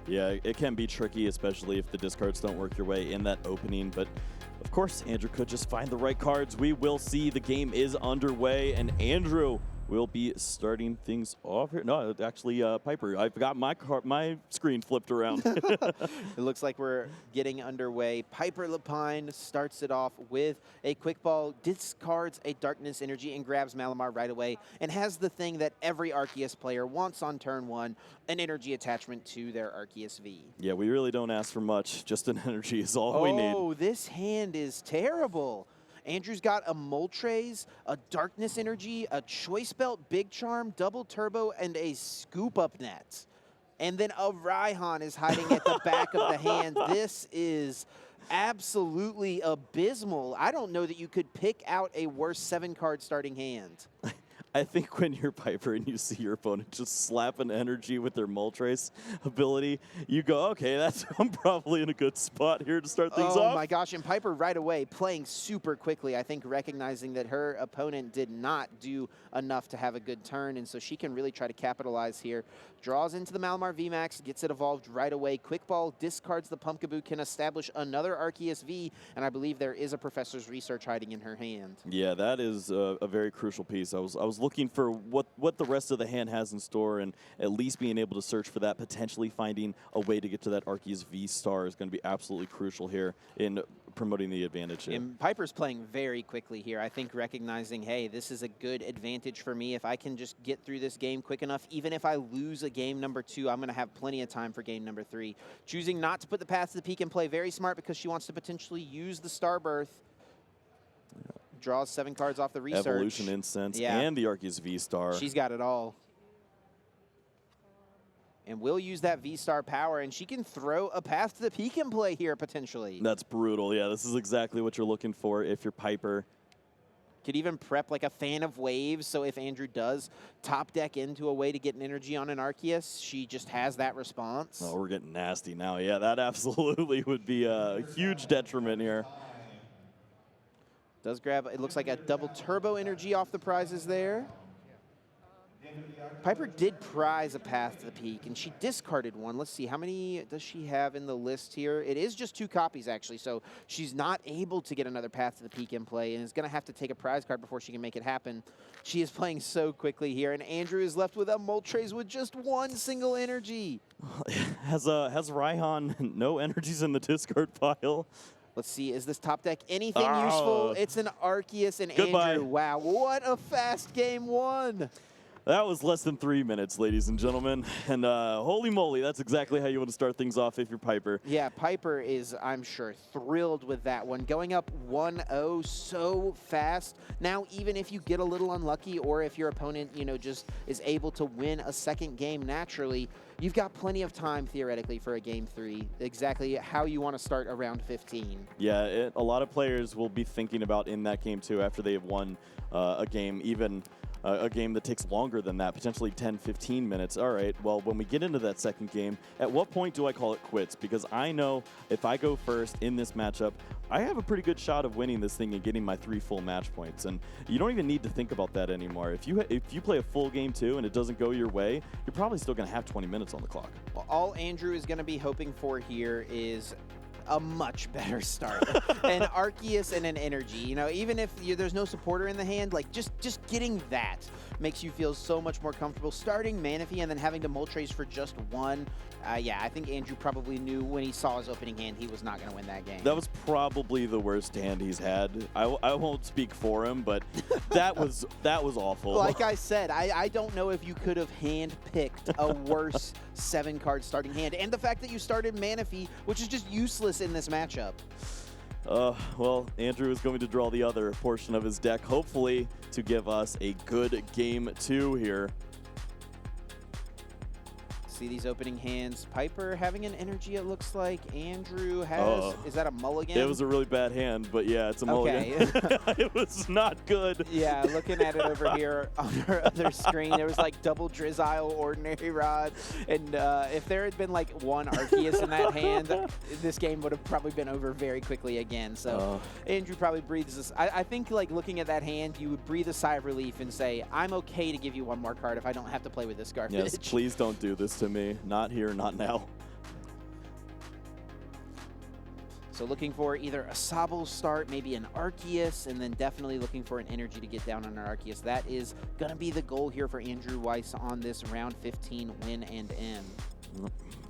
Yeah, it can be tricky, especially if the discards don't work your way in that opening. But of course, Andrew could just find the right cards. We will see. The game is underway, and Andrew will be starting things off here. No, actually, Piper, I've got my screen flipped around. It looks like we're getting underway. Piper Lepine starts it off with a quick ball, discards a darkness energy, and grabs Malamar right away, and has the thing that every Arceus player wants on turn one, an energy attachment to their Arceus V. Yeah, we really don't ask for much. Just an energy is all we need. Oh, this hand is terrible. Andrew's got a Moltres, a Darkness Energy, a Choice Belt, Big Charm, Double Turbo, and a Scoop Up Net. And then a Raihan is hiding at the back of the hand. This is absolutely abysmal. I don't know that you could pick out a worse 7-card starting hand. I think when you're Piper and you see your opponent just slap an energy with their Moltres ability, you go, okay, I'm probably in a good spot here to start things off. Oh my gosh, and Piper right away playing super quickly, I think recognizing that her opponent did not do enough to have a good turn, and so she can really try to capitalize here. Draws into the Malamar VMAX, gets it evolved right away. Quick ball, discards the Pumpkaboo, can establish another Arceus V, and I believe there is a Professor's Research hiding in her hand. Yeah, that is a very crucial piece. I was looking for what the rest of the hand has in store, and at least being able to search for that, potentially finding a way to get to that Arceus V-Star is going to be absolutely crucial here in promoting the advantage here. And Piper's playing very quickly here. I think recognizing, hey, this is a good advantage for me. If I can just get through this game quick enough, even if I lose a game number 2, I'm going to have plenty of time for game number 3. Choosing not to put the Path to the Peak in play, very smart, because she wants to potentially use the Starbirth. Draws 7 cards off the research. Evolution Incense and the Arceus V-Star. She's got it all. And will use that V-Star power, and she can throw a Path to the Peak in play here, potentially. That's brutal. Yeah, this is exactly what you're looking for if you're Piper. Could even prep like a Fan of Waves, so if Andrew does top deck into a way to get an energy on an Arceus, she just has that response. Oh, we're getting nasty now. Yeah, that absolutely would be a huge detriment here. Does grab, it looks like a double turbo energy off the prizes there. Piper did prize a Path to the Peak, and she discarded one. Let's see, how many does she have in the list here? It is just 2 copies, actually, so she's not able to get another Path to the Peak in play, and is going to have to take a prize card before she can make it happen. She is playing so quickly here, and Andrew is left with a Moltres with just 1 single energy. Has Raihan no energies in the discard pile? Let's see, is this top deck anything useful? It's an Arceus and Goodbye. Andrew. Wow, what a fast game 1. That was less than 3 minutes, ladies and gentlemen. And holy moly, that's exactly how you want to start things off if you're Piper. Yeah, Piper is, I'm sure, thrilled with that one. Going up 1-0 so fast. Now, even if you get a little unlucky, or if your opponent, you know, just is able to win a second game naturally, you've got plenty of time, theoretically, for a game 3. Exactly how you want to start around 15. Yeah, a lot of players will be thinking about in that game, too, after they have won a game, even a game that takes longer than that, potentially 10, 15 minutes. All right, well, when we get into that second game, at what point do I call it quits? Because I know if I go first in this matchup, I have a pretty good shot of winning this thing and getting my 3 full match points. And you don't even need to think about that anymore. If you play a full game too and it doesn't go your way, you're probably still going to have 20 minutes on the clock. Well, all Andrew is going to be hoping for here is a much better start. An Arceus and an energy. You know, even if there's no supporter in the hand, like just getting that makes you feel so much more comfortable. Starting Manaphy and then having to Moltres for just 1. Yeah, I think Andrew probably knew when he saw his opening hand he was not going to win that game. That was probably the worst hand he's had. I won't speak for him, but that was awful. Like I said, I don't know if you could have hand-picked a worse 7-card starting hand. And the fact that you started Manaphy, which is just useless in this matchup. Well, Andrew is going to draw the other portion of his deck, hopefully to give us a good game 2 here. See these opening hands. Piper having an energy, it looks like. Andrew has, is that a mulligan? It was a really bad hand, but yeah, it's a mulligan. It was not good. Yeah, looking at it over here on our other screen, there was like double Drizzile, Ordinary Rod, and if there had been like 1 Arceus in that hand, this game would have probably been over very quickly again. So Andrew probably breathes this. I think like looking at that hand, you would breathe a sigh of relief and say, I'm okay to give you 1 more card if I don't have to play with this garbage. Yes, please don't do this to me. Not here, not now. So looking for either a Sobble start, maybe an Arceus, and then definitely looking for an energy to get down on an Arceus. That is going to be the goal here for Andrew Weiss on this round 15 win and end.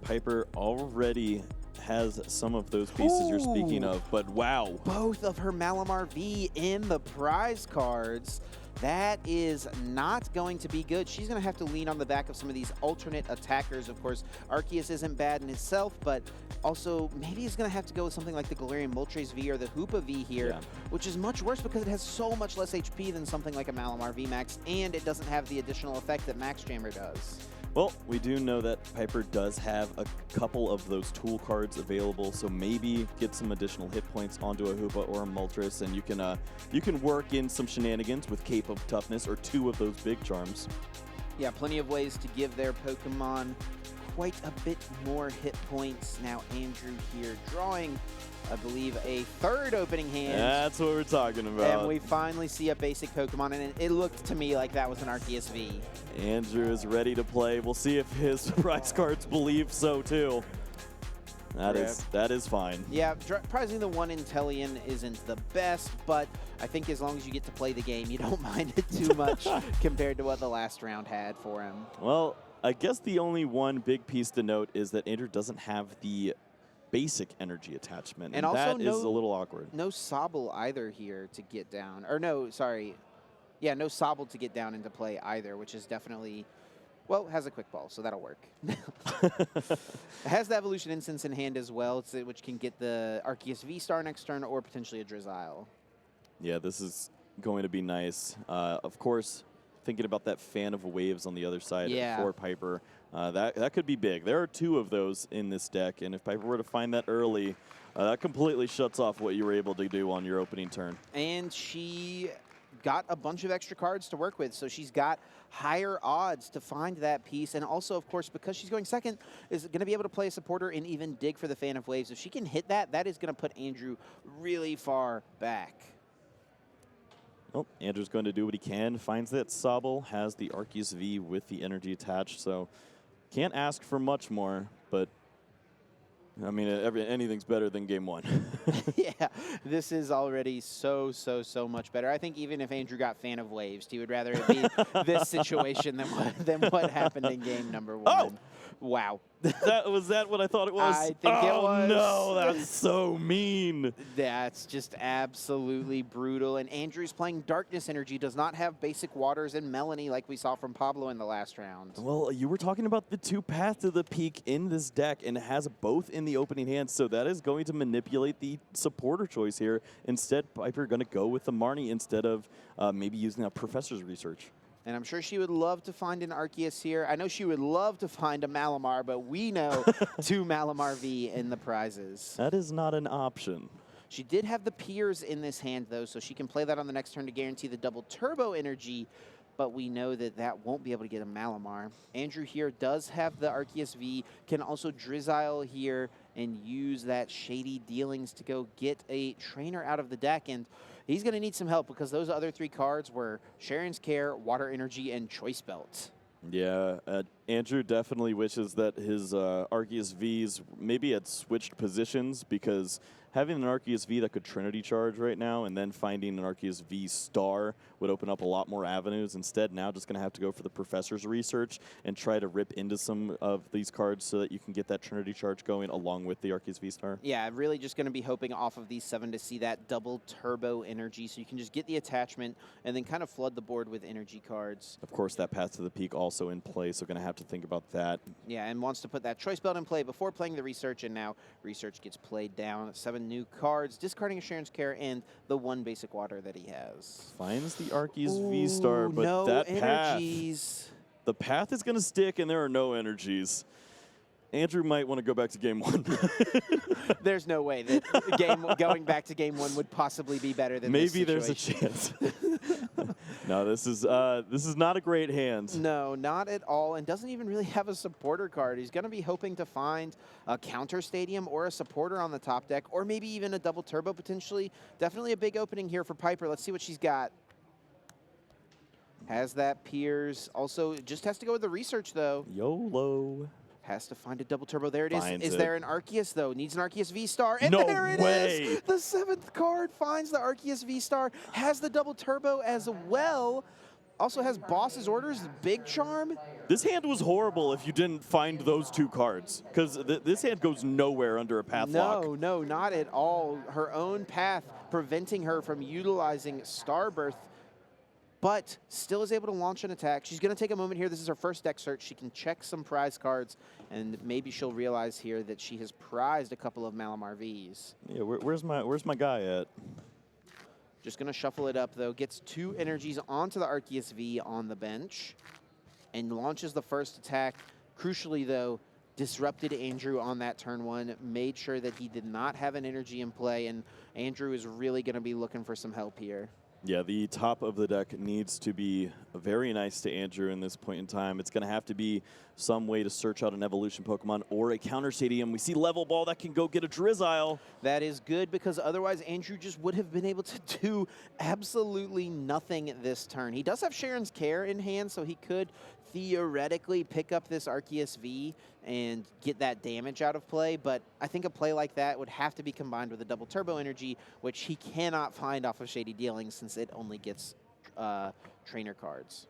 Piper already has some of those pieces you're speaking of, but wow. Both of her Malamar V in the prize cards. That is not going to be good. She's going to have to lean on the back of some of these alternate attackers. Of course, Arceus isn't bad in itself, but also maybe he's going to have to go with something like the Galarian Moltres V or the Hoopa V here, which is much worse because it has so much less HP than something like a Malamar V Max, and it doesn't have the additional effect that Max Jammer does. Well, we do know that Piper does have a couple of those tool cards available, so maybe get some additional hit points onto a Hoopa or a Moltres, and you can work in some shenanigans with Cape of Toughness or 2 of those big charms. Yeah, plenty of ways to give their Pokemon quite a bit more hit points. Now Andrew here drawing, I believe, a third opening hand. That's what we're talking about. And we finally see a basic Pokemon, and it looked to me like that was an Arceus V. Andrew is ready to play. We'll see if his prize cards believe so too. That is fine. Yeah, prizing the 1 Inteleon isn't the best, but I think as long as you get to play the game, you don't mind it too much compared to what the last round had for him. Well, I guess the only one big piece to note is that Andrew doesn't have the basic energy attachment, and also that is a little awkward. No Sobble either here to get down. Or no, sorry. Yeah, no Sobble to get down into play either, which is definitely, well, has a quick ball, so that'll work. It has the Evolution Instance in hand as well, which can get the Arceus V-Star next turn or potentially a Drizzile. Yeah, this is going to be nice. Of course, thinking about that fan of waves on the other side for Piper, that could be big. There are 2 of those in this deck, and if Piper were to find that early, that completely shuts off what you were able to do on your opening turn. And she got a bunch of extra cards to work with, so she's got higher odds to find that piece. And also, of course, because she's going second, is going to be able to play a supporter and even dig for the Fan of Waves. If she can hit that, that is going to put Andrew really far back. Well, Andrew's going to do what he can. Finds that Sobble has the Arceus V with the energy attached, so can't ask for much more, but I mean, anything's better than game 1. Yeah, this is already so much better. I think even if Andrew got Fan of Waves, he would rather it be this situation than what happened in game number 1. Oh! Wow. Was that what I thought it was? I think it was. No, that's so mean. That's just absolutely brutal. And Andrew's playing Darkness Energy, does not have basic waters and Melanie like we saw from Pablo in the last round. Well, you were talking about the 2 Path to the Peak in this deck, and it has both in the opening hand, so that is going to manipulate the supporter choice here. Instead, Piper going to go with the Marnie instead of maybe using a Professor's Research. And I'm sure she would love to find an Arceus here. I know she would love to find a Malamar, but we know 2 Malamar V in the prizes. That is not an option. She did have the Piers in this hand, though, so she can play that on the next turn to guarantee the double turbo energy, but we know that that won't be able to get a Malamar. Andrew here does have the Arceus V, can also Drizzile here and use that Shady Dealings to go get a trainer out of the deck, and he's going to need some help because those other 3 cards were Sharon's Care, Water Energy, and Choice Belt. Yeah, Andrew definitely wishes that his Arceus Vs maybe had switched positions, because having an Arceus V that could Trinity Charge right now and then finding an Arceus V Star would open up a lot more avenues. Instead, now just going to have to go for the Professor's Research and try to rip into some of these cards so that you can get that Trinity Charge going along with the Arceus V Star. Yeah, really just going to be hoping off of these 7 to see that double turbo energy so you can just get the attachment and then kind of flood the board with energy cards. Of course, that Path to the Peak also in play, so going to have to think about that. Yeah, and wants to put that Choice Belt in play before playing the Research, and now Research gets played down. 7 new cards, discarding a Sharon's Care and the 1 basic water that he has. Finds the Arceus V Star, but no that energies. Path, the path is going to stick, and there are no energies. Andrew might want to go back to game 1. There's no way that going back to game 1 would possibly be better than maybe this there's a chance. No, this is not a great hand. No, not at all, and doesn't even really have a supporter card. He's going to be hoping to find a counter stadium or a supporter on the top deck, or maybe even a double turbo potentially. Definitely a big opening here for Piper. Let's see what she's got. Has that Piers. Also, just has to go with the Research, though. YOLO. Has to find a double turbo. There it is. Finds Is it. there an Arceus, though? Needs an Arceus V-Star. And No there it way. is. The 7th card finds the Arceus V-Star. Has the double turbo as well. Also has Boss's Orders, Big Charm. This hand was horrible if you didn't find those 2 cards, because this hand goes nowhere under a path lock. No, not at all. Her own path preventing her from utilizing Starbirth, but still is able to launch an attack. She's going to take a moment here. This is her first deck search. She can check some prize cards, and maybe she'll realize here that she has prized a couple of Malamar Vs. Yeah, where's my guy at? Just going to shuffle it up, though. Gets 2 energies onto the Arceus V on the bench and launches the first attack. Crucially, though, disrupted Andrew on that turn 1, made sure that he did not have an energy in play, and Andrew is really going to be looking for some help here. Yeah, the top of the deck needs to be very nice to Andrew in this point in time. It's going to have to be some way to search out an evolution Pokemon or a counter stadium. We see Level Ball that can go get a Drizzile. That is good, because otherwise Andrew just would have been able to do absolutely nothing this turn. He does have Sharon's Care in hand, so he could theoretically pick up this Arceus V and get that damage out of play, but I think a play like that would have to be combined with a double turbo energy, which he cannot find off of Shady Dealings since it only gets trainer cards.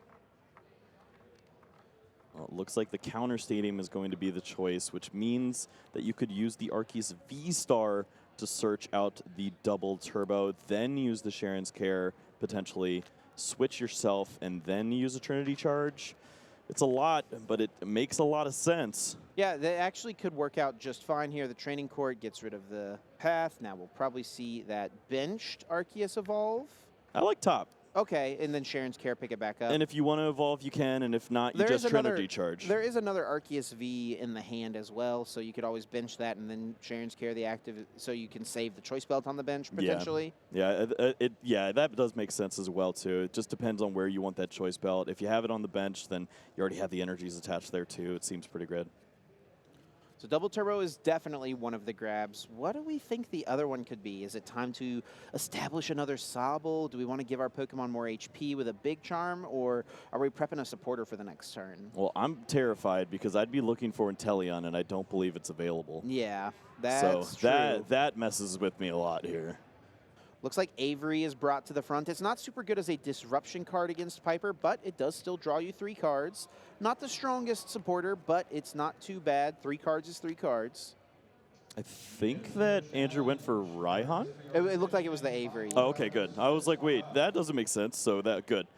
Well, it looks like the counter stadium is going to be the choice, which means that you could use the Arceus V-Star to search out the double turbo, then use the Sharon's Care, potentially switch yourself, and then use a Trinity Charge. It's a lot, but it makes a lot of sense. Yeah, that actually could work out just fine here. The training court gets rid of the path. Now we'll probably see that benched Arceus evolve. I like top. Okay, and then Sharon's Care pick it back up. And if you want to evolve, you can, and if not, you just Trinity Charge. There is another Arceus V in the hand as well, so you could always bench that and then Sharon's Care the active, so you can save the Choice Belt on the bench potentially. Yeah, that does make sense as well too. It just depends on where you want that Choice Belt. If you have it on the bench, then you already have the energies attached there too. It seems pretty good. So double turbo is definitely one of the grabs. What do we think the other one could be? Is it time to establish another Sobble? Do we want to give our Pokemon more HP with a Big Charm, or are we prepping a supporter for the next turn? Well, I'm terrified because I'd be looking for Inteleon, and I don't believe it's available. Yeah, that's true. So that messes with me a lot here. Looks like Avery is brought to the front. It's not super good as a disruption card against Piper, but it does still draw you 3 cards. Not the strongest supporter, but it's not too bad. 3 cards is 3 cards. I think that Andrew went for Raihan. It looked like it was the Avery. Oh, okay, good. I was like, wait, that doesn't make sense, so that good.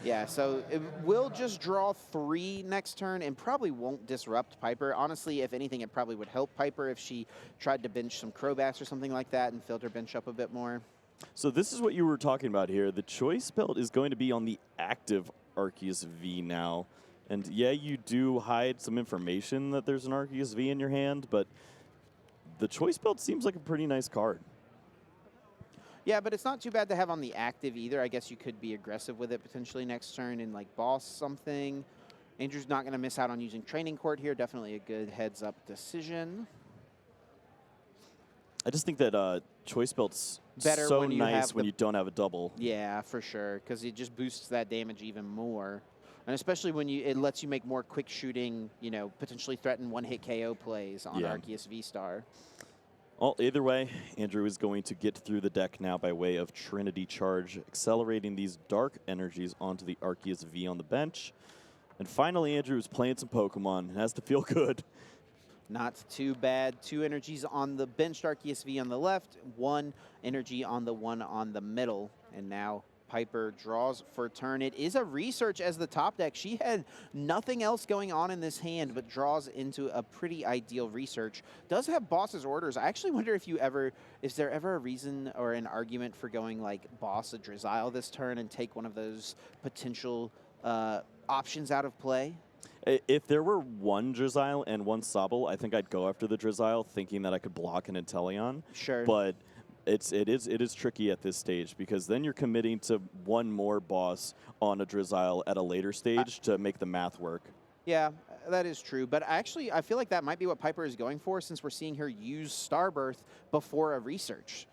Yeah, so it will just draw 3 next turn and probably won't disrupt Piper. Honestly, if anything, it probably would help Piper if she tried to bench some Crobass or something like that and filled her bench up a bit more. So this is what you were talking about here. The Choice Belt is going to be on the active Arceus V now. And yeah, you do hide some information that there's an Arceus V in your hand, but the Choice Belt seems like a pretty nice card. Yeah, but it's not too bad to have on the active either. I guess you could be aggressive with it potentially next turn and like boss something. Andrew's not going to miss out on using Training Court here. Definitely a good heads-up decision. I just think that Choice Belt's better so when you nice when you don't have a double. Yeah, for sure, because it just boosts that damage even more. And especially when it lets you make more quick shooting, potentially threaten one-hit KO plays on Arceus V-Star. Well, either way, Andrew is going to get through the deck now by way of Trinity Charge, accelerating these dark energies onto the Arceus V on the bench. And finally, Andrew is playing some Pokemon. It has to feel good. Not too bad. 2 energies on the benched Arceus V on the left, 1 energy on the one on the middle. And now Piper draws for turn. It is a research as the top deck. She had nothing else going on in this hand, but draws into a pretty ideal research. Does have Boss's Orders. I actually wonder if is there ever a reason or an argument for going like Boss a Drizzile this turn and take one of those potential options out of play? If there were 1 Drizzile and 1 Sobble, I think I'd go after the Drizzile, thinking that I could block an Inteleon. Sure. But it is tricky at this stage because then you're committing to 1 more boss on a Drizzile at a later stage to make the math work. Yeah, that is true. But actually, I feel like that might be what Piper is going for since we're seeing her use Starbirth before a research.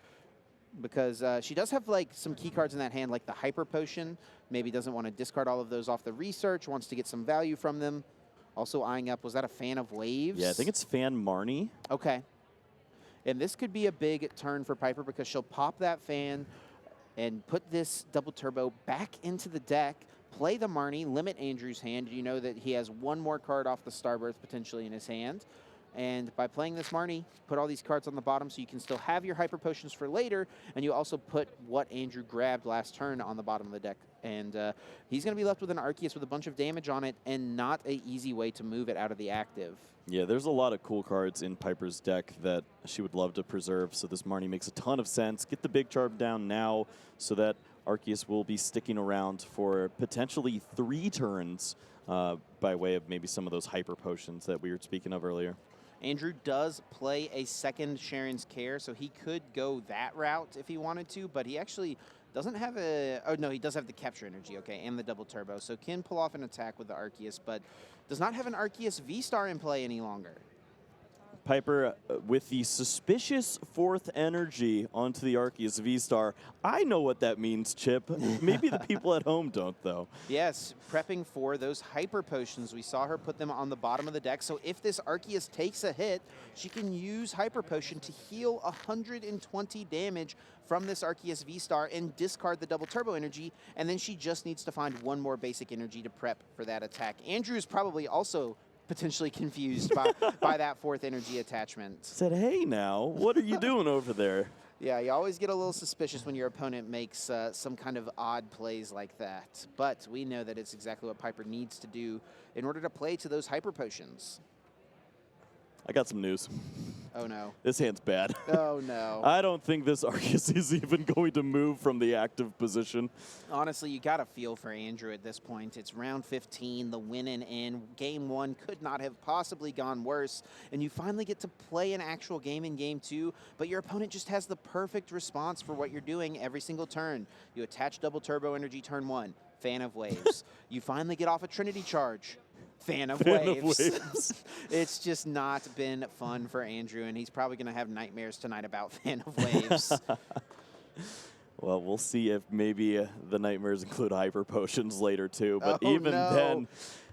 Because she does have like some key cards in that hand, like the Hyper Potion. Maybe doesn't want to discard all of those off the research, wants to get some value from them. Also eyeing up, was that a Fan of Waves? Yeah, I think it's Fan Marnie. Okay. And this could be a big turn for Piper because she'll pop that Fan and put this double turbo back into the deck, play the Marnie, limit Andrew's hand. You know that he has one more card off the Starbirth potentially in his hand. And by playing this Marnie, put all these cards on the bottom so you can still have your Hyper Potions for later, and you also put what Andrew grabbed last turn on the bottom of the deck. And he's going to be left with an Arceus with a bunch of damage on it and not an easy way to move it out of the active. Yeah, there's a lot of cool cards in Piper's deck that she would love to preserve, so this Marnie makes a ton of sense. Get the big charm down now so that Arceus will be sticking around for potentially 3 turns by way of maybe some of those Hyper Potions that we were speaking of earlier. Andrew does play a second Sharon's Care, so he could go that route if he wanted to, but he actually doesn't have a... Oh, no, he does have the Capture Energy, okay, and the double turbo, so can pull off an attack with the Arceus, but does not have an Arceus V-Star in play any longer. Piper with the suspicious 4th energy onto the Arceus V-Star. I know what that means, Chip. Maybe the people at home don't, though. Yes, prepping for those Hyper Potions. We saw her put them on the bottom of the deck, so if this Arceus takes a hit, she can use Hyper Potion to heal 120 damage from this Arceus V-Star and discard the double turbo energy, and then she just needs to find one more basic energy to prep for that attack. Andrew is probably also potentially confused by that 4th energy attachment. Said, hey now, what are you doing over there? Yeah, you always get a little suspicious when your opponent makes some kind of odd plays like that. But we know that it's exactly what Piper needs to do in order to play to those Hyper Potions. I got some news. Oh, no. This hand's bad. Oh, no. I don't think this Arceus is even going to move from the active position. Honestly, you got to feel for Andrew at this point. It's round 15, the win and in. Game 1 could not have possibly gone worse, and you finally get to play an actual game in Game 2, but your opponent just has the perfect response for what you're doing every single turn. You attach double turbo energy turn 1, Fan of Waves. You finally get off a Trinity Charge. Fan of Waves. It's just not been fun for Andrew, and he's probably going to have nightmares tonight about Fan of Waves. Well, we'll see if maybe the nightmares include Hyper Potions later, too. But Oh, even no. then,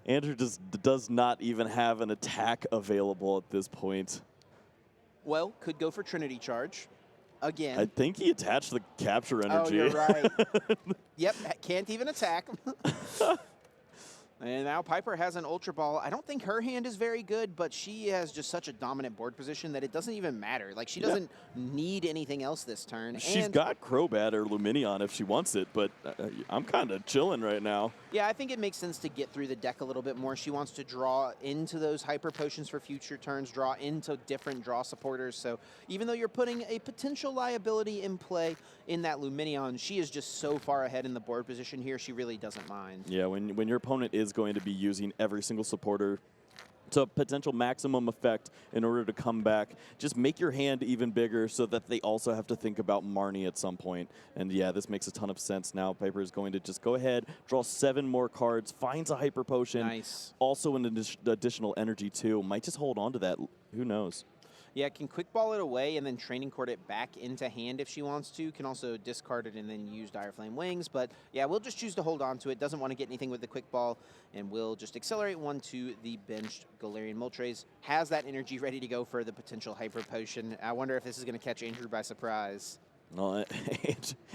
Andrew just does not even have an attack available at this point. Well, could go for Trinity Charge. Again. I think he attached the Capture Energy. Oh, you're right. Yep, can't even attack. And now Piper has an Ultra Ball. I don't think her hand is very good, but she has just such a dominant board position that it doesn't even matter. Like, she doesn't need anything else this turn. She's got Crobat or Luminion if she wants it, but I'm kind of chilling right now. Yeah, I think it makes sense to get through the deck a little bit more. She wants to draw into those Hyper Potions for future turns, draw into different draw supporters. So even though you're putting a potential liability in play in that Luminion, she is just so far ahead in the board position here, she really doesn't mind. Yeah, when your opponent is going to be using every single supporter to potential maximum effect in order to come back, just make your hand even bigger so that they also have to think about Marnie at some point. And yeah, this makes a ton of sense now. Piper is going to just go ahead, draw 7 more cards, finds a Hyper Potion. Nice. Also an additional energy too. Might just hold on to that. Who knows? Yeah, can quick ball it away and then training court it back into hand if she wants to. Can also discard it and then use Dire Flame Wings. But yeah, we'll just choose to hold on to it. Doesn't want to get anything with the quick ball. And we'll just accelerate 1 to the benched Galarian Moltres. Has that energy ready to go for the potential Hyper Potion. I wonder if this is going to catch Andrew by surprise. Well,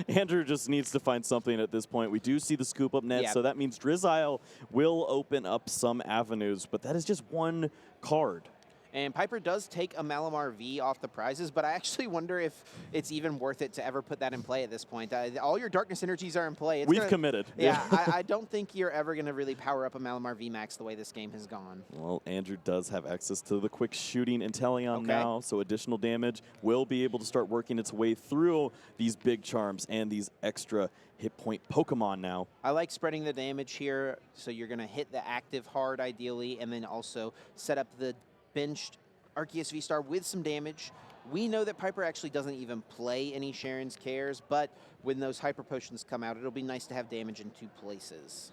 Andrew just needs to find something at this point. We do see the scoop up net, so that means Drizzile will open up some avenues. But that is just 1 card. And Piper does take a Malamar V off the prizes, but I actually wonder if it's even worth it to ever put that in play at this point. All your Darkness energies are in play. We've committed. Yeah, I don't think you're ever going to really power up a Malamar V Max the way this game has gone. Well, Andrew does have access to the quick shooting Inteleon now, so additional damage will be able to start working its way through these big charms and these extra hit point Pokemon now. I like spreading the damage here, so you're going to hit the active hard ideally, and then also set up the benched Arceus V-Star with some damage. We know that Piper actually doesn't even play any Sharon's Cares, but when those Hyper Potions come out, it'll be nice to have damage in 2 places.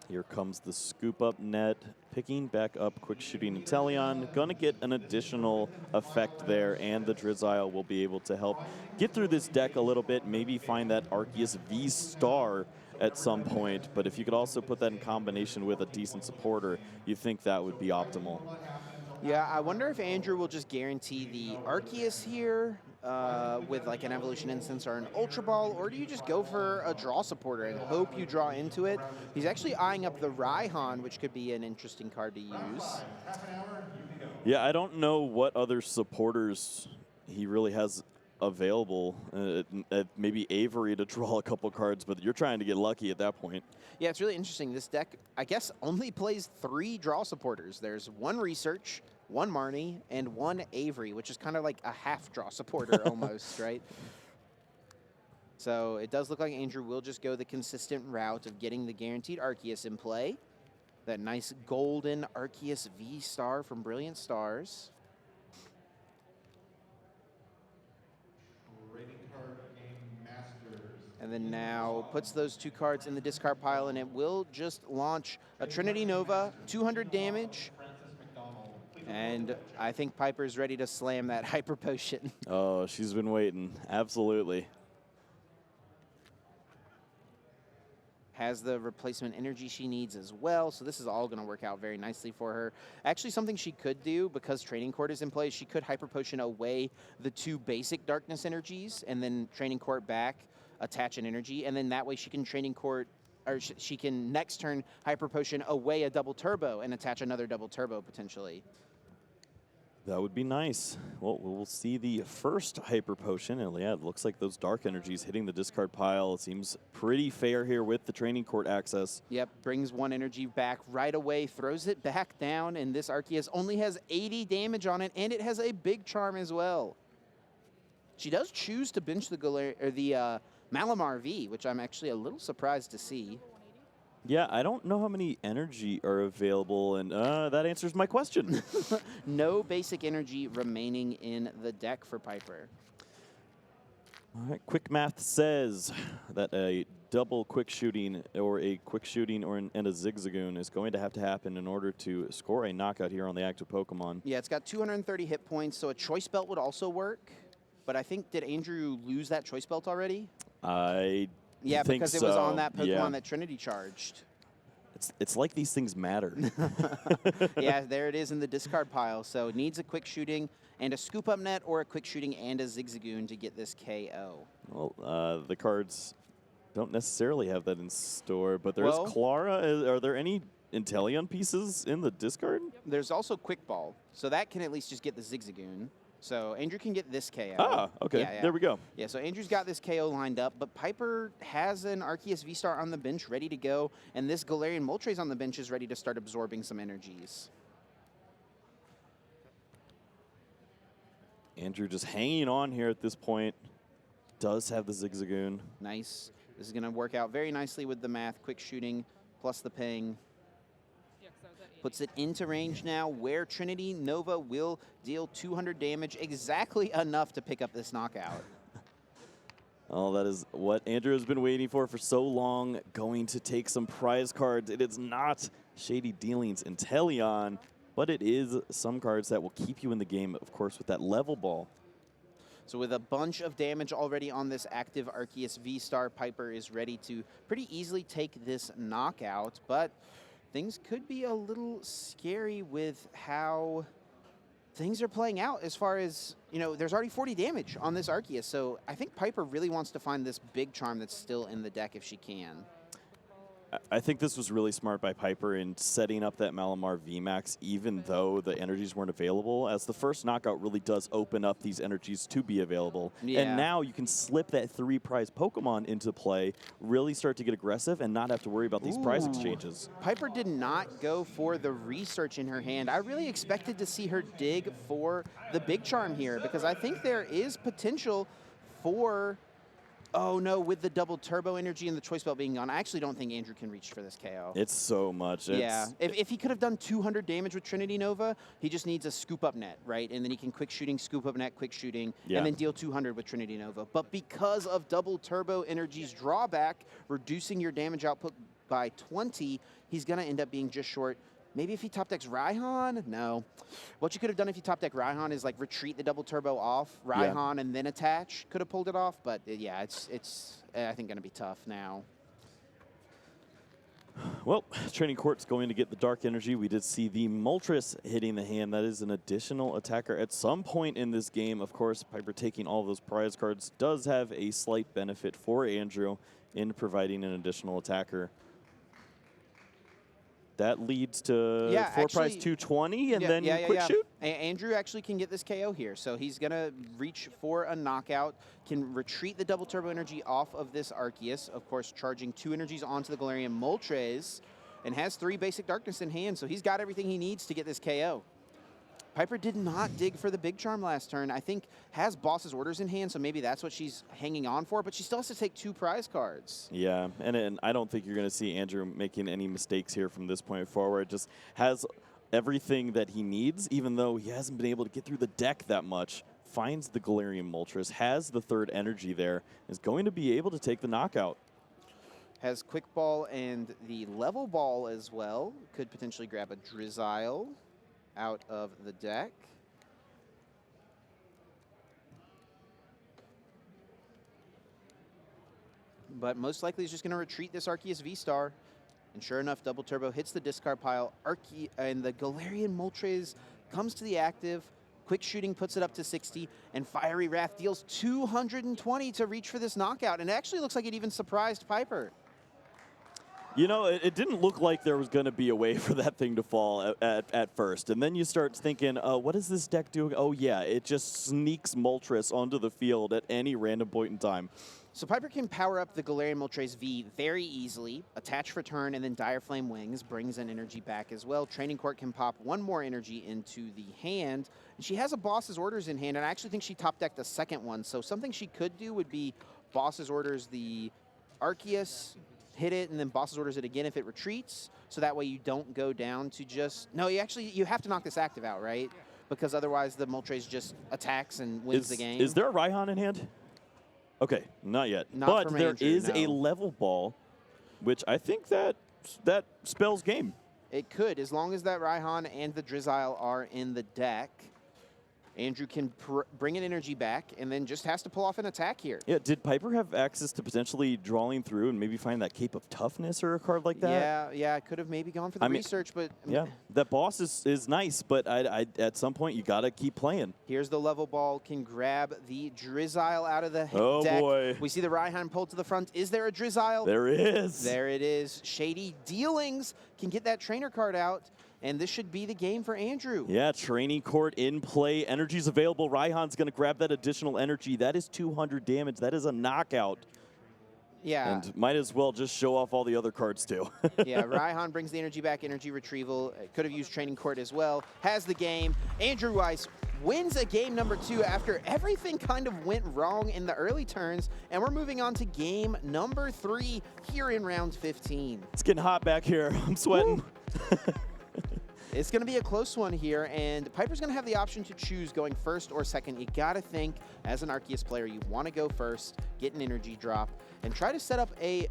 Here comes the scoop up net, picking back up quick shooting Inteleon. Gonna get an additional effect there, and the Drizzile will be able to help get through this deck a little bit, maybe find that Arceus V-Star at some point, but if you could also put that in combination with a decent supporter, you think that would be optimal. Yeah, I wonder if Andrew will just guarantee the Arceus here with like an Evolution Instance or an Ultra Ball, or do you just go for a draw supporter and hope you draw into it? He's actually eyeing up the Raihan, which could be an interesting card to use. Yeah, I don't know what other supporters he really has available. Maybe Avery to draw a couple cards, but you're trying to get lucky at that point. Yeah, it's really interesting. This deck, I guess, only plays 3 draw supporters. There's 1 Research, 1 Marnie, and 1 Avery, which is kind of like a half draw supporter almost, right? So it does look like Andrew will just go the consistent route of getting the guaranteed Arceus in play. That nice golden Arceus V-Star from Brilliant Stars. And then now puts those 2 cards in the discard pile, and it will just launch a Trinity Nova, 200 damage. And I think Piper's ready to slam that Hyper Potion. Oh, she's been waiting. Absolutely. Has the replacement energy she needs as well, so this is all going to work out very nicely for her. Actually, something she could do, because Training Court is in play, she could Hyper Potion away the 2 basic Darkness energies, and then Training Court back, attach an energy, and then that way she can Training Court, or she can next turn Hyper Potion away a double turbo and attach another double turbo potentially. That would be nice. Well, we'll see the first Hyper Potion, and yeah, it looks like those dark energies hitting the discard pile. It seems pretty fair here with the Training Court access. Yep, brings 1 energy back right away, throws it back down, and this Arceus only has 80 damage on it, and it has a big charm as well. She does choose to bench the Malamar V, which I'm actually a little surprised to see. Yeah, I don't know how many energy are available, and that answers my question. No basic energy remaining in the deck for Piper. All right, quick math says that a double quick shooting or a quick shooting and a Zigzagoon is going to happen in order to score a knockout here on the active Pokemon. Yeah, it's got 230 hit points, so a Choice Belt would also work. But I think, did Andrew lose that Choice Belt already? Yeah, because it was on that Pokemon that Trinity charged. It's like these things matter. Yeah, there it is in the discard pile. So it needs a quick shooting and a scoop up net, or a quick shooting and a Zigzagoon to get this KO. Well, the cards don't necessarily have that in store, but there's Clara. Are there any Inteleon pieces in the discard? There's also Quick Ball, so that can at least just get the Zigzagoon. So Andrew can get this KO. Ah, okay. Yeah. There we go. Yeah, so Andrew's got this KO lined up, but Piper has an Arceus V-Star on the bench ready to go, and this Galarian Moltres on the bench is ready to start absorbing some energies. Andrew just hanging on here at this point. Does have the Zigzagoon. Nice. This is going to work out very nicely with the math. Quick shooting plus the ping. Puts it into range now, where Trinity Nova will deal 200 damage, exactly enough to pick up this knockout. Oh, that is what Andrew has been waiting for so long. Going to take some prize cards. It is not Shady Dealings Inteleon, but it is some cards that will keep you in the game, of course, with that level ball. So with a bunch of damage already on this active Arceus V-Star, Piper is ready to pretty easily take this knockout, but things could be a little scary with how things are playing out as far as, you know, there's already 40 damage on this Arceus, so I think Piper really wants to find this big charm that's still in the deck if she can. I think this was really smart by Piper in setting up that Malamar VMAX, even though the energies weren't available, as the first knockout really does open up these energies to be available. Yeah. And now you can slip that 3 prize Pokemon into play, really start to get aggressive, and not have to worry about these prize exchanges. Piper did not go for the research in her hand. I really expected to see her dig for the big charm here, because I think there is potential for... Oh, no, with the double turbo energy and the choice belt being gone, I actually don't think Andrew can reach for this KO. It's so much. Yeah. If he could have done 200 damage with Trinity Nova, he just needs a scoop up net, right? And then he can quick shooting, scoop up net, quick shooting, and then deal 200 with Trinity Nova. But because of double turbo energy's drawback, reducing your damage output by 20, he's going to end up being just short. Maybe if he top decks Raihan? No. What you could have done if you top deck Raihan is like retreat the double turbo off Raihan and then attach. Could have pulled it off, but yeah, it's I think going to be tough now. Well, Training Court's going to get the Dark Energy. We did see the Moltres hitting the hand. That is an additional attacker. At some point in this game, of course, Piper taking all of those prize cards does have a slight benefit for Andrew in providing an additional attacker. That leads to 4 prize 220 and then quick shoot. Andrew actually can get this KO here. So he's going to reach for a knockout, can retreat the double turbo energy off of this Arceus, of course, charging 2 energies onto the Galarian Moltres, and has 3 basic darkness in hand. So he's got everything he needs to get this KO. Piper did not dig for the Big Charm last turn. I think has Boss's Orders in hand, so maybe that's what she's hanging on for, but she still has to take 2 prize cards. Yeah, and I don't think you're going to see Andrew making any mistakes here from this point forward. Just has everything that he needs, even though he hasn't been able to get through the deck that much. Finds the Galarian Moltres, has the 3rd energy there, is going to be able to take the knockout. Has Quick Ball and the Level Ball as well. Could potentially grab a Drizzile out of the deck. But most likely he's just going to retreat this Arceus V-Star. And sure enough, Double Turbo hits the discard pile. And the Galarian Moltres comes to the active. Quick Shooting puts it up to 60. And Fiery Wrath deals 220 to reach for this knockout. And it actually looks like it even surprised Piper. You know, it didn't look like there was going to be a way for that thing to fall at first. And then you start thinking, what is this deck doing? Oh, yeah, it just sneaks Moltres onto the field at any random point in time. So Piper can power up the Galarian Moltres V very easily, attach for turn, and then Dire Flame Wings brings an energy back as well. Training Court can pop 1 more energy into the hand. And she has a Boss's Orders in hand, and I actually think she top-decked the second one. So something she could do would be Boss's Orders the Arceus, hit it, and then Boss's Orders it again if it retreats, so that way you don't go down to just... No, you have to knock this active out, right? Yeah. Because otherwise the Moltres just attacks and wins the game. Is there a Raihan in hand? Okay, not yet. But there is a Level Ball, which I think that spells game. It could, as long as that Raihan and the Drizzile are in the deck. Andrew can bring an energy back and then just has to pull off an attack here. Yeah, did Piper have access to potentially drawing through and maybe find that Cape of Toughness or a card like that? Yeah, could have maybe gone for the research, but... Yeah, that boss is nice, but at some point you got to keep playing. Here's the Level Ball, can grab the Drizzile out of the deck. Oh, boy. We see the Raihan pulled to the front. Is there a Drizzile? There is. There it is. Shady Dealings can get that trainer card out. And this should be the game for Andrew. Yeah, Training Court in play. Energy's available. Raihan's going to grab that additional energy. That is 200 damage. That is a knockout. Yeah. And might as well just show off all the other cards, too. Yeah, Raihan brings the energy back, energy retrieval. Could have used Training Court as well. Has the game. Andrew Weiss wins a game number 2 after everything kind of went wrong in the early turns. And we're moving on to game number 3 here in round 15. It's getting hot back here. I'm sweating. It's going to be a close one here, and Piper's going to have the option to choose going first or second. You got to think, as an Arceus player, you want to go first, get an energy drop, and try to set up a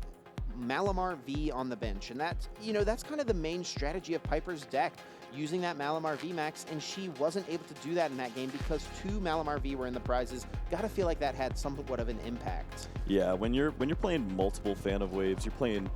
Malamar V on the bench. And that's kind of the main strategy of Piper's deck, using that Malamar V max, and she wasn't able to do that in that game because 2 Malamar V were in the prizes. Got to feel like that had somewhat of an impact. Yeah, when you're playing multiple Fan of Waves, you're playing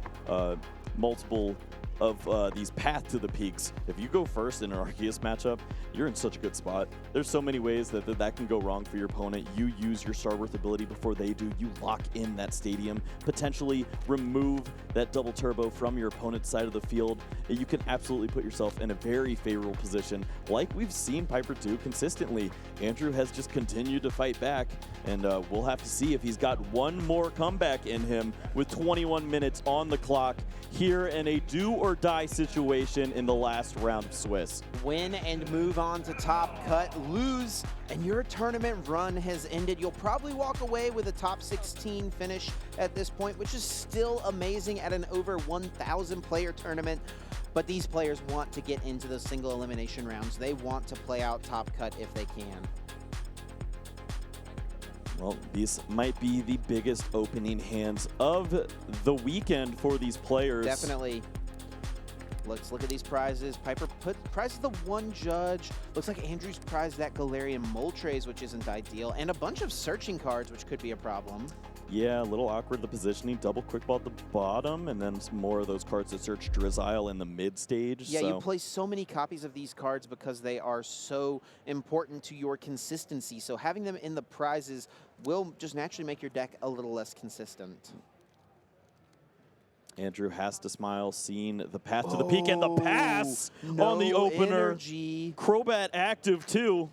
multiple of these Path to the Peaks. If you go first in an Arceus matchup, you're in such a good spot. There's so many ways that can go wrong for your opponent. You use your Star Worth ability before they do. You lock in that stadium, potentially remove that double turbo from your opponent's side of the field. You can absolutely put yourself in a very favorable position, like we've seen Piper do consistently. Andrew has just continued to fight back, and we'll have to see if he's got one more comeback in him with 21 minutes on the clock here in a do-or-die situation in the last round of Swiss. Win and move on to top cut, lose, and your tournament run has ended. You'll probably walk away with a top 16 finish at this point, which is still amazing at an over 1,000 player tournament. But these players want to get into the single elimination rounds. They want to play out top cut if they can. Well, these might be the biggest opening hands of the weekend for these players. Definitely. Let's look at these prizes. Piper put prizes the 1 judge. Looks like Andrew's prized that Galarian Moltres, which isn't ideal, and a bunch of searching cards, which could be a problem. Yeah, a little awkward, the positioning. Double quick ball at the bottom, and then some more of those cards that search Drizzile in the mid stage. Yeah, you play so many copies of these cards because they are so important to your consistency. So having them in the prizes will just naturally make your deck a little less consistent. Andrew has to smile, seeing the path to the peak and the pass on the opener. Energy. Crobat active, too.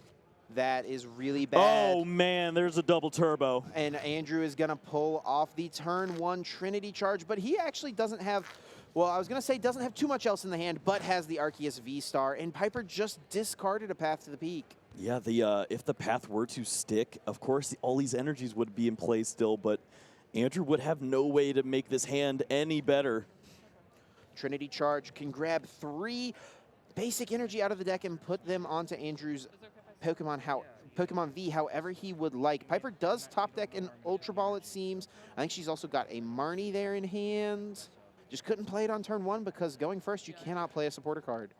That is really bad. Oh, man, there's a double turbo. And Andrew is going to pull off the turn 1 Trinity Charge, but he actually doesn't have, well, I was going to say doesn't have too much else in the hand, but has the Arceus V-Star, and Piper just discarded a path to the peak. Yeah, if the path were to stick, of course, all these energies would be in play still, but Andrew would have no way to make this hand any better. Trinity Charge can grab 3 basic energy out of the deck and put them onto Andrew's Pokemon V however he would like. Piper does top deck an Ultra Ball, it seems. I think she's also got a Marnie there in hand. Just couldn't play it on turn 1 because going first, you cannot play a supporter card.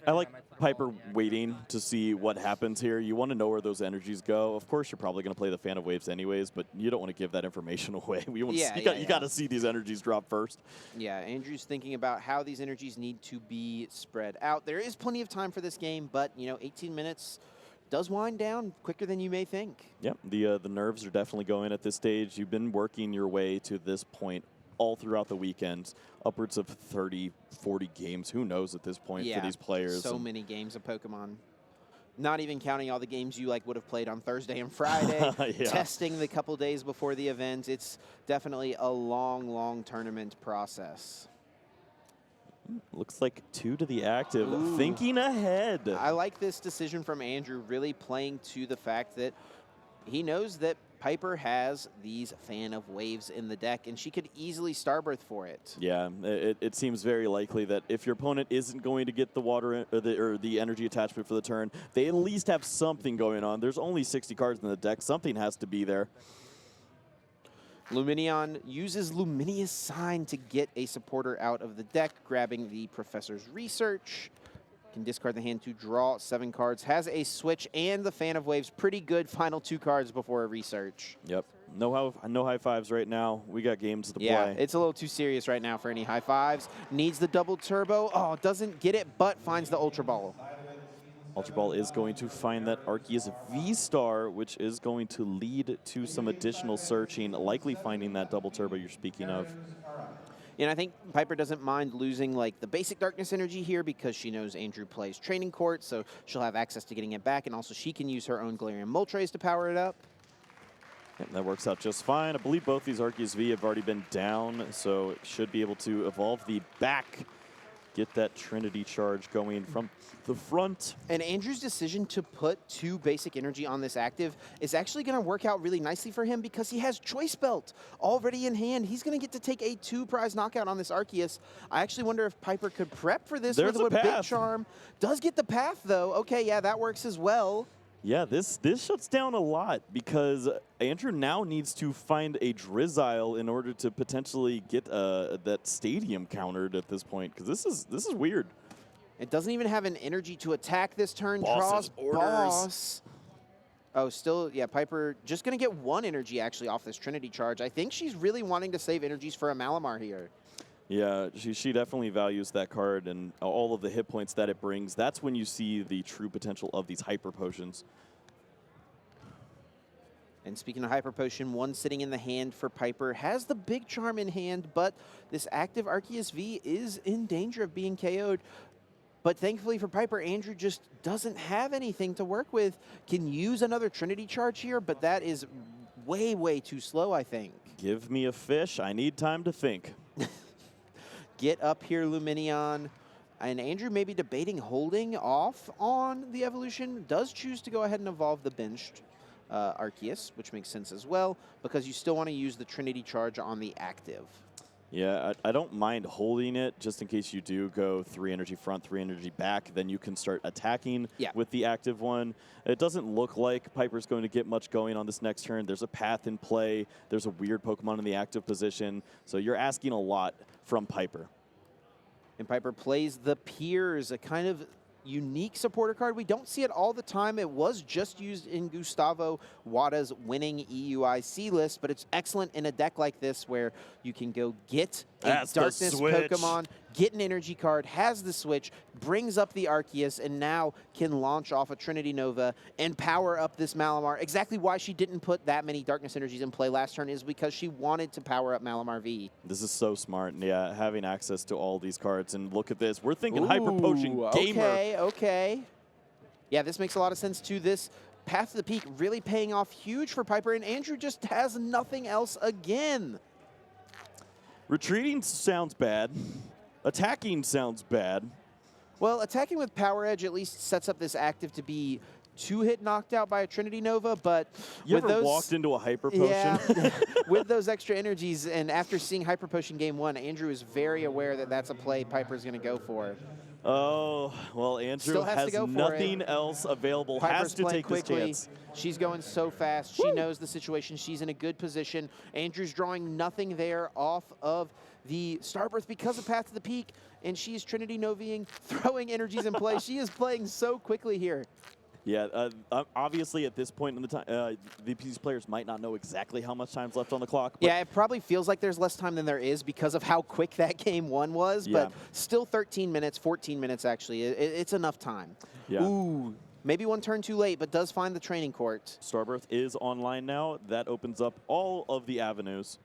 I like Piper waiting to see what happens here. You want to know where those energies go. Of course, you're probably going to play the Fan of Waves anyways, but you don't want to give that information away. You got to see these energies drop first. Yeah, Andrew's thinking about how these energies need to be spread out. There is plenty of time for this game, but 18 minutes does wind down quicker than you may think. Yep, the nerves are definitely going at this stage. You've been working your way to this point all throughout the weekend, upwards of 30, 40 games. Who knows at this point for these players? So many games of Pokemon. Not even counting all the games you would have played on Thursday and Friday, testing the couple days before the event. It's definitely a long, long tournament process. Looks like 2 to the active. Ooh. Thinking ahead. I like this decision from Andrew, really playing to the fact that he knows that Piper has these Fan of Waves in the deck, and she could easily Starbirth for it. Yeah, it seems very likely that if your opponent isn't going to get the water or the energy attachment for the turn, they at least have something going on. There's only 60 cards in the deck. Something has to be there. Lumineon uses Luminous Sign to get a supporter out of the deck, grabbing the Professor's Research. Can discard the hand to draw 7 cards, has a switch and the Fan of Waves. Pretty good final 2 cards before a research. Yep. No high fives right now. We got games to play. Yeah, it's a little too serious right now for any high fives. Needs the double turbo. Oh, doesn't get it, but finds the Ultra Ball. Ultra Ball is going to find that Arceus V-Star, which is going to lead to some additional searching, likely finding that double turbo you're speaking of. And I think Piper doesn't mind losing the basic darkness energy here because she knows Andrew plays Training Court, so she'll have access to getting it back, and also she can use her own Galarian Moltres to power it up. Yep, that works out just fine. I believe both these Arceus V have already been down, so it should be able to evolve the back, get that Trinity Charge going from the front. And Andrew's decision to put 2 basic energy on this active is actually going to work out really nicely for him because he has Choice Belt already in hand. He's going to get to take a 2-prize knockout on this Arceus. I actually wonder if Piper could prep for this with a Big Charm. Does get the path, though. Okay, yeah, that works as well. Yeah, this shuts down a lot because Andrew now needs to find a Drizzile in order to potentially get that stadium countered at this point, because this is weird. It doesn't even have an energy to attack this turn. Boss's Draws orders. Boss. Oh, still, yeah, Piper just going to get 1 energy actually off this Trinity Charge. I think she's really wanting to save energies for a Malamar here. Yeah, she definitely values that card and all of the hit points that it brings. That's when you see the true potential of these Hyper Potions. And speaking of Hyper Potion, 1 sitting in the hand for Piper has the Big Charm in hand, but this active Arceus V is in danger of being KO'd. But thankfully for Piper, Andrew just doesn't have anything to work with. Can use another Trinity Charge here, but that is way, way too slow, I think. Give me a fish. I need time to think. Get up here, Lumineon. And Andrew may be debating holding off on the evolution. Does choose to go ahead and evolve the benched Arceus, which makes sense as well, because you still want to use the Trinity Charge on the active. Yeah, I don't mind holding it just in case you do go 3 energy front, 3 energy back. Then you can start attacking with the active one. It doesn't look like Piper's going to get much going on this next turn. There's a path in play. There's a weird Pokemon in the active position. So you're asking a lot from Piper. And Piper plays the Piers, a kind of unique supporter card. We don't see it all the time. It was just used in Gustavo Wada's winning EUIC list, but it's excellent in a deck like this where you can go get a That's the Darkness switch. Pokemon, get an energy card, has the switch, brings up the Arceus, and now can launch off a Trinity Nova and power up this Malamar. Exactly why she didn't put that many Darkness Energies in play last turn is because she wanted to power up Malamar V. This is so smart. Yeah, having access to all these cards. And look at this. We're thinking Hyper Potion Gamer. Okay. Yeah, this makes a lot of sense too. This Path to the Peak really paying off huge for Piper, and Andrew just has nothing else again. Retreating sounds bad. Attacking sounds bad. Well, attacking with Power Edge at least sets up this active to be 2-hit knocked out by a Trinity Nova, but You with ever those, walked into a Hyper Potion? yeah, with those extra energies, and after seeing Hyper Potion game 1, Andrew is very aware that that's a play Piper's going to go for. Oh, well, Andrew Still has to go for nothing it. else available. Piper's Has to playing take quickly. this chance. She's going so fast. She knows the situation. She's in a good position. Andrew's drawing nothing there off of the Starbirth because of Path to the Peak, and she's Trinity Novaing, throwing energies in play. She is playing so quickly here. Yeah, obviously at this point in the time, these players might not know exactly how much time's left on the clock. But Yeah, it probably feels like there's less time than there is because of how quick that game 1 was, Yeah. but still 13 minutes, 14 minutes actually. It's enough time. Yeah. Ooh, maybe one turn too late, but does find the training court. Starbirth is online now. That opens up all of the avenues.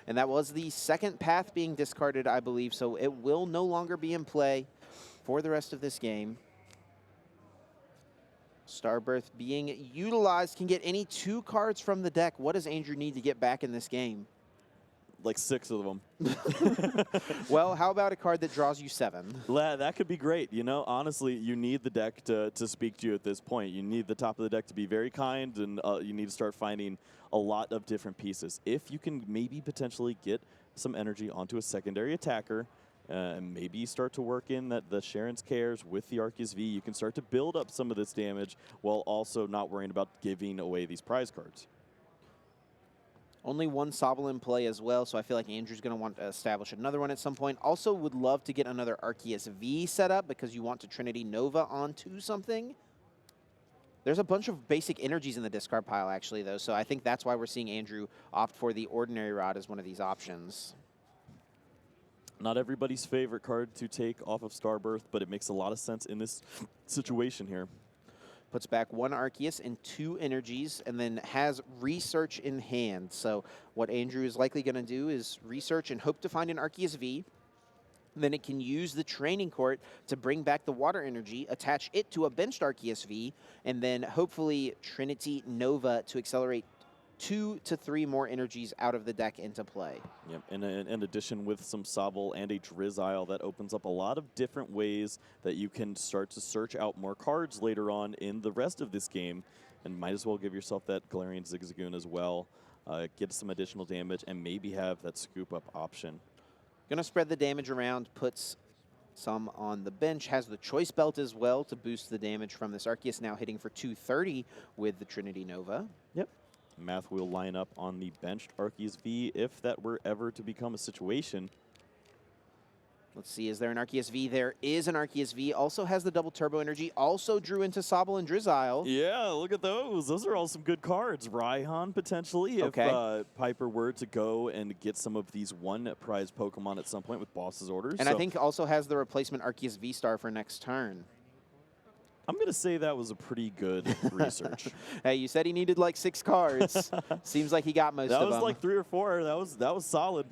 And that was the second path being discarded, I believe, so it will no longer be in play for the rest of this game. Starbirth being utilized, can get any 2 cards from the deck. What does Andrew need to get back in this game? Like 6 of them. Well, how about a card that draws you 7? That could be great. You know, honestly, you need the deck to speak to you at this point. You need the top of the deck to be very kind, and you need to start finding a lot of different pieces. If you can maybe potentially get some energy onto a secondary attacker, and maybe start to work in the Sharon's Cares with the Arceus V, you can start to build up some of this damage while also not worrying about giving away these prize cards. Only one Sobble in play as well, so I feel like Andrew's going to want to establish another one at some point. Also would love to get another Arceus V set up because you want to Trinity Nova onto something. There's a bunch of basic energies in the discard pile, actually, though, so I think that's why we're seeing Andrew opt for the Ordinary Rod as one of these options. Not everybody's favorite card to take off of Starbirth, but it makes a lot of sense in this situation here. Puts back 1 Arceus and 2 energies, and then has Research in hand. So what Andrew is likely going to do is research and hope to find an Arceus V. Then it can use the Training Court to bring back the Water Energy, attach it to a benched Arceus V, and then hopefully Trinity Nova to accelerate 2 to 3 more energies out of the deck into play. Yep, and in addition with some Sobble and a Drizzile, that opens up a lot of different ways that you can start to search out more cards later on in the rest of this game, and might as well give yourself that Galarian Zigzagoon as well, get some additional damage, and maybe have that scoop up option. Gonna spread the damage around, puts some on the bench, has the Choice Belt as well to boost the damage from this Arceus, now hitting for 230 with the Trinity Nova. Yep. Math will line up on the benched Arceus V if that were ever to become a situation. Let's see, is there an Arceus V? There is an Arceus V. Also has the double turbo energy. Also drew into Sobble and Drizzile. Yeah, look at those. Those are all some good cards. Raihan, potentially, Okay. if Piper were to go and get some of these 1 prize Pokemon at some point with Boss's Orders. And I think also has the replacement Arceus V-Star for next turn. I'm going to say that was a pretty good research. Hey, you said he needed like 6 cards. Seems like he got most of them. That was like 3 or 4. That was solid.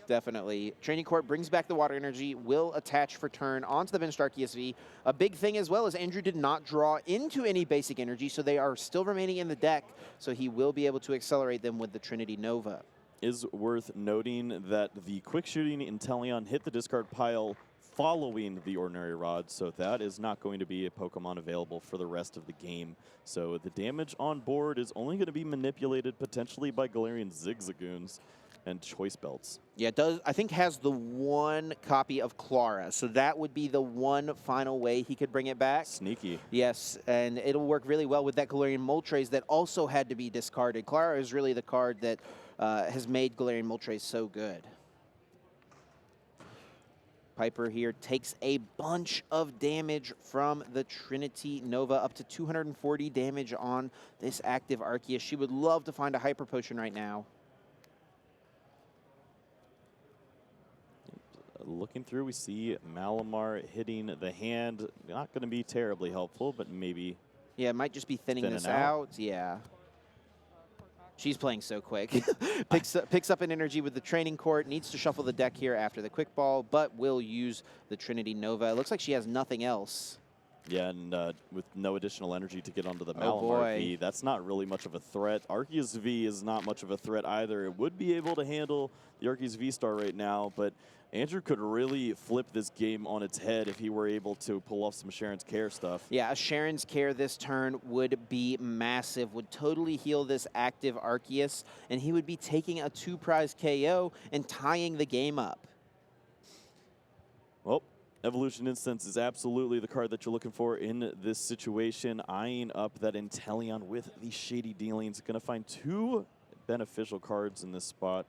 Definitely. Training Court brings back the Water Energy, will attach for turn onto the benched Arceus V. A big thing as well is Andrew did not draw into any basic energy, so they are still remaining in the deck, so he will be able to accelerate them with the Trinity Nova. Is worth noting that the quick shooting Inteleon hit the discard pile following the Ordinary Rod, so that is not going to be a Pokemon available for the rest of the game. So the damage on board is only going to be manipulated potentially by Galarian Zigzagoons and Choice Belts. Yeah, it does. I think has the 1 copy of Clara, so that would be the one final way he could bring it back. Sneaky. Yes, and it'll work really well with that Galarian Moltres that also had to be discarded. Clara is really the card that has made Galarian Moltres so good. Piper here takes a bunch of damage from the Trinity Nova, up to 240 damage on this active Arceus. She would love to find a Hyper Potion right now. Looking through, we see Malamar hitting the hand. Not going to be terribly helpful, but maybe. Yeah, it might just be thinning this out. Yeah. She's playing so quick. picks up an energy with the training court, needs to shuffle the deck here after the quick ball, but will use the Trinity Nova. It looks like she has nothing else. Yeah, and with no additional energy to get onto the Malamar V, that's not really much of a threat. Arceus V is not much of a threat either. It would be able to handle the Arceus V-Star right now, but Andrew could really flip this game on its head if he were able to pull off some Sharon's Care stuff. Yeah, a Sharon's Care this turn would be massive, would totally heal this active Arceus, and he would be taking a 2-prize KO and tying the game up. Well, Evolution Instance is absolutely the card that you're looking for in this situation. Eyeing up that Inteleon with the Shady Dealings. Going to find 2 beneficial cards in this spot.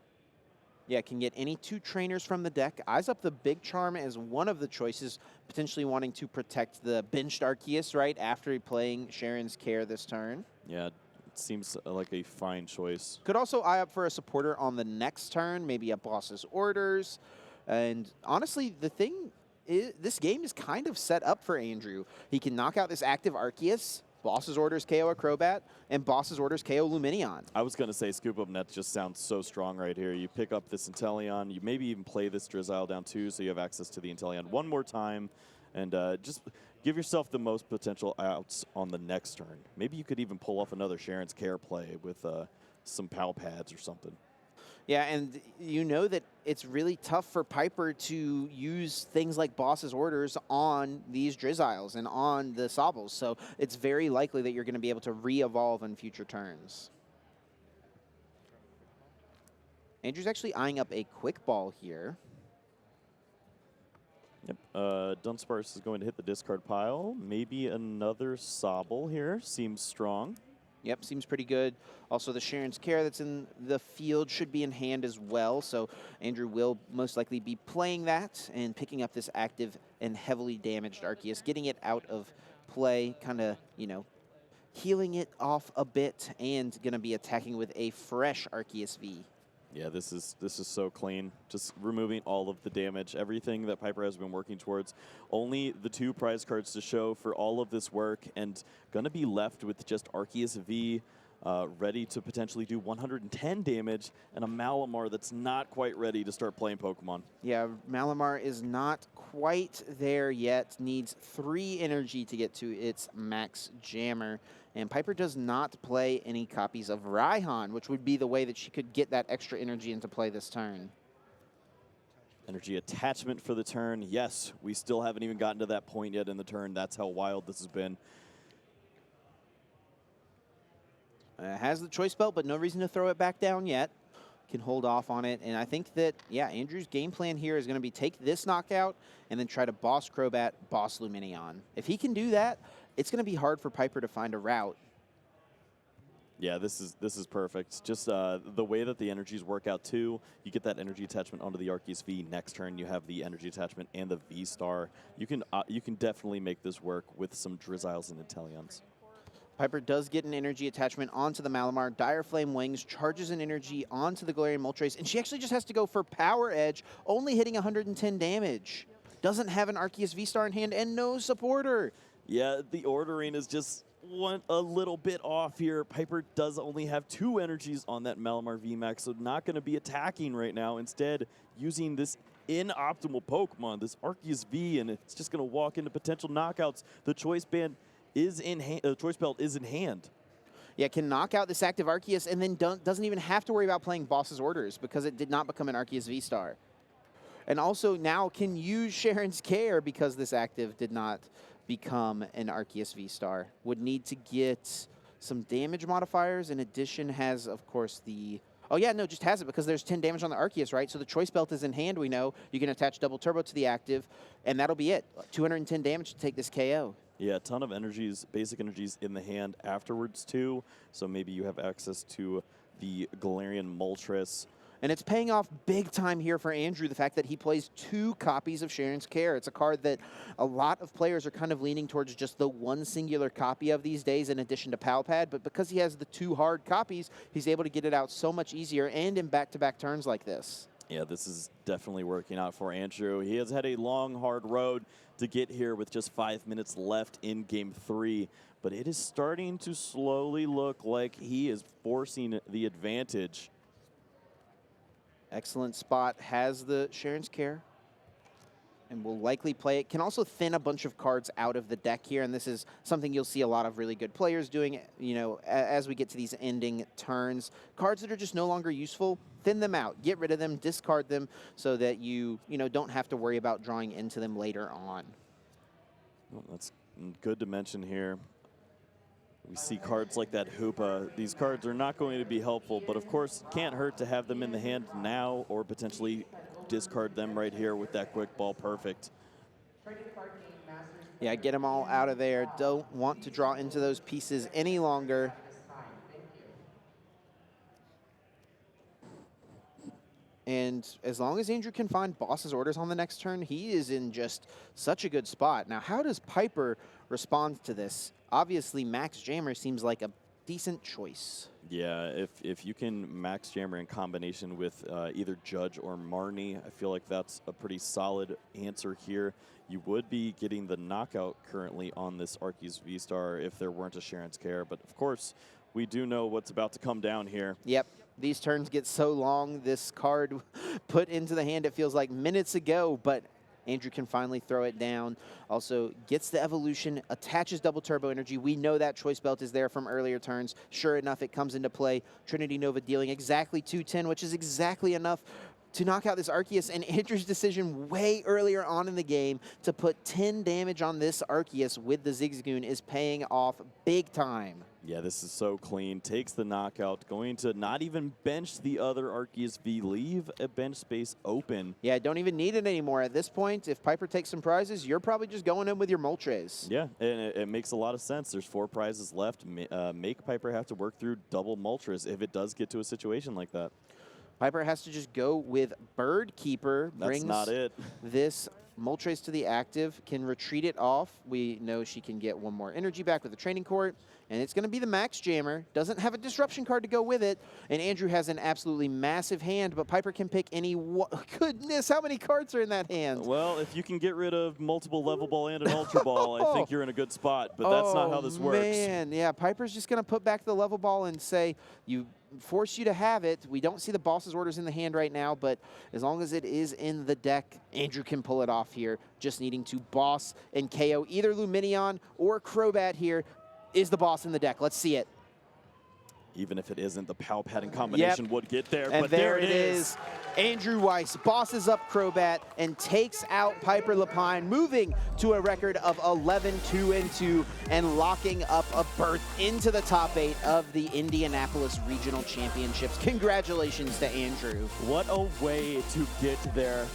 Yeah, can get any 2 trainers from the deck. Eyes up the Big Charm as one of the choices, potentially wanting to protect the benched Arceus right after playing Sharon's Care this turn. Yeah, it seems like a fine choice. Could also eye up for a supporter on the next turn, maybe a Boss's Orders. And honestly, the thing is, this game is kind of set up for Andrew. He can knock out this active Arceus, Boss's Orders KO a Crobat, and Boss's Orders KO Lumineon. I was going to say Scoop Up Net just sounds so strong right here. You pick up this Inteleon, you maybe even play this Drizzile down too, so you have access to the Inteleon one more time, and just give yourself the most potential outs on the next turn. Maybe you could even pull off another Sharon's Care play with some PAL pads or something. Yeah, and you know that it's really tough for Piper to use things like Boss's Orders on these Drizziles and on the Sobbles, so it's very likely that you're going to be able to re-evolve on future turns. Andrew's actually eyeing up a quick ball here. Yep, Dunsparce is going to hit the discard pile. Maybe another Sobble here. Seems strong. Yep, seems pretty good. Also, the Sharon's Care that's in the field should be in hand as well, so Andrew will most likely be playing that and picking up this active and heavily damaged Arceus, getting it out of play, kind of, you know, healing it off a bit, and going to be attacking with a fresh Arceus V. Yeah, this is so clean. Just removing all of the damage, everything that Piper has been working towards. Only the 2 prize cards to show for all of this work, and gonna be left with just Arceus V, ready to potentially do 110 damage, and a Malamar that's not quite ready to start playing Pokemon. Yeah, Malamar is not quite there yet. Needs 3 energy to get to its max jammer. And Piper does not play any copies of Raihan, which would be the way that she could get that extra energy into play this turn. Energy attachment for the turn. Yes, we still haven't even gotten to that point yet in the turn. That's how wild this has been. Has the choice belt, but no reason to throw it back down yet. Can hold off on it. And I think that, yeah, Andrew's game plan here is going to be take this knockout and then try to boss Crobat, boss Lumineon. If he can do that, it's going to be hard for Piper to find a route. Yeah, this is perfect. Just the way that the energies work out too. You get that energy attachment onto the Arceus V. Next turn, you have the energy attachment and the V-Star. You can definitely make this work with some Drizziles and Inteleons. Piper does get an energy attachment onto the Malamar. Dire Flame Wings charges an energy onto the Galarian Moltres, and she actually just has to go for Power Edge, only hitting 110 damage. Doesn't have an Arceus V-Star in hand and no supporter. Yeah, the ordering is just a little bit off here. Piper does only have 2 energies on that Malamar VMAX, so not going to be attacking right now. Instead, using this inoptimal Pokemon, this Arceus V, and it's just going to walk into potential knockouts. The choice band is in hand. The choice belt is in hand. Yeah, can knock out this active Arceus and then doesn't even have to worry about playing Boss's Orders because it did not become an Arceus V-Star. And also now can use Sharon's Care because this active did not become an Arceus V-Star. Would need to get some damage modifiers. In addition, has, of course, the... Oh, yeah, no, just has it because there's 10 damage on the Arceus, right? So the Choice Belt is in hand, we know. You can attach Double Turbo to the active, and that'll be it. 210 damage to take this KO. Yeah, a ton of energies, basic energies in the hand afterwards, too. So maybe you have access to the Galarian Moltres. And it's paying off big time here for Andrew, the fact that he plays 2 copies of Sharon's Care. It's a card that a lot of players are kind of leaning towards just the one singular copy of these days in addition to Pal Pad, but because he has the 2 hard copies, he's able to get it out so much easier and in back-to-back turns like this. Yeah, this is definitely working out for Andrew. He has had a long, hard road to get here with just 5 minutes left in Game 3, but it is starting to slowly look like he is forcing the advantage. Excellent spot, has the Sharon's Care, and will likely play it. Can also thin a bunch of cards out of the deck here, and this is something you'll see a lot of really good players doing, you know, as we get to these ending turns. Cards that are just no longer useful, thin them out, get rid of them, discard them, so that you don't have to worry about drawing into them later on. Well, that's good to mention here. We see cards like that Hoopa. These cards are not going to be helpful, but of course, can't hurt to have them in the hand now or potentially discard them right here with that quick ball perfect. Yeah, get them all out of there. Don't want to draw into those pieces any longer. And as long as Andrew can find boss's orders on the next turn, he is in just such a good spot. Now, how does Piper respond to this? Obviously, Max Jammer seems like a decent choice. Yeah, if you can Max Jammer in combination with either Judge or Marnie, I feel like that's a pretty solid answer here. You would be getting the knockout currently on this Arceus V-Star if there weren't a Sharon's Care, but of course, we do know what's about to come down here. Yep. These turns get so long. This card put into the hand, it feels like minutes ago, but Andrew can finally throw it down. Also gets the evolution, attaches double turbo energy. We know that choice belt is there from earlier turns. Sure enough, it comes into play. Trinity Nova dealing exactly 210, which is exactly enough to knock out this Arceus, and Andrew's decision way earlier on in the game to put 10 damage on this Arceus with the Zigzagoon is paying off big time. Yeah, this is so clean. Takes the knockout, going to not even bench the other Arceus V, leave a bench space open. Yeah, don't even need it anymore. At this point, if Piper takes some prizes, you're probably just going in with your Moltres. Yeah, and it makes a lot of sense. There's 4 prizes left. Make Piper have to work through double Moltres if it does get to a situation like that. Piper has to just go with Bird Keeper. That's not it. This Moltres to the active, can retreat it off. We know she can get 1 more energy back with the Training Court, and it's going to be the Max Jammer. Doesn't have a Disruption card to go with it, and Andrew has an absolutely massive hand, but Piper can pick any one. Goodness, how many cards are in that hand? Well, if you can get rid of multiple Level Ball and an Ultra Ball, I think you're in a good spot, but that's not how this works. Man, yeah, Piper's just going to put back the Level Ball and say, force you to have it. We don't see the boss's orders in the hand right now, but as long as it is in the deck, Andrew can pull it off here. Just needing to boss and KO either Luminion or Crobat here. Is the boss in the deck? Let's see it. Even if it isn't, the Pal Pad in combination would get there, and but there it is. Andrew Weiss bosses up Crobat and takes out Piper Lepine, moving to a record of 11-2-2 and locking up a berth into the top 8 of the Indianapolis Regional Championships. Congratulations to Andrew. What a way to get there.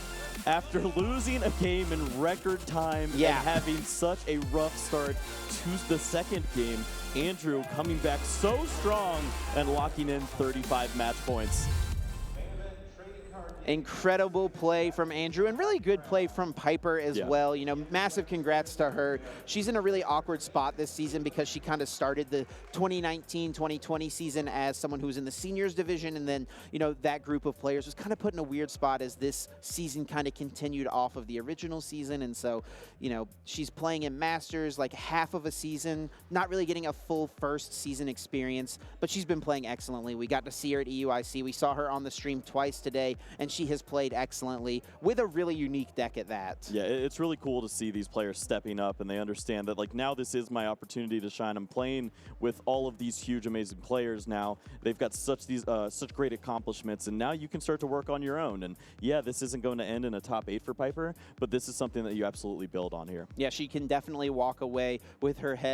After losing a game in record time and having such a rough start to the second game, Andrew coming back so strong and locking in 35 match points. Incredible play from Andrew, and really good play from Piper as well. You know, massive congrats to her. She's in a really awkward spot this season because she kind of started the 2019-2020 season as someone who was in the seniors division, and then, you know, that group of players was kind of put in a weird spot as this season kind of continued off of the original season. And so, you know, she's playing in Masters like half of a season, not really getting a full first season experience, but she's been playing excellently. We got to see her at EUIC. We saw her on the stream twice today, and she has played excellently with a really unique deck at that. Yeah, it's really cool to see these players stepping up, and they understand that, like, now this is my opportunity to shine. I'm playing with all of these huge, amazing players now. They've got such great accomplishments, and now you can start to work on your own. And yeah, this isn't going to end in a top 8 for Piper, but this is something that you absolutely build on here. Yeah, she can definitely walk away with her head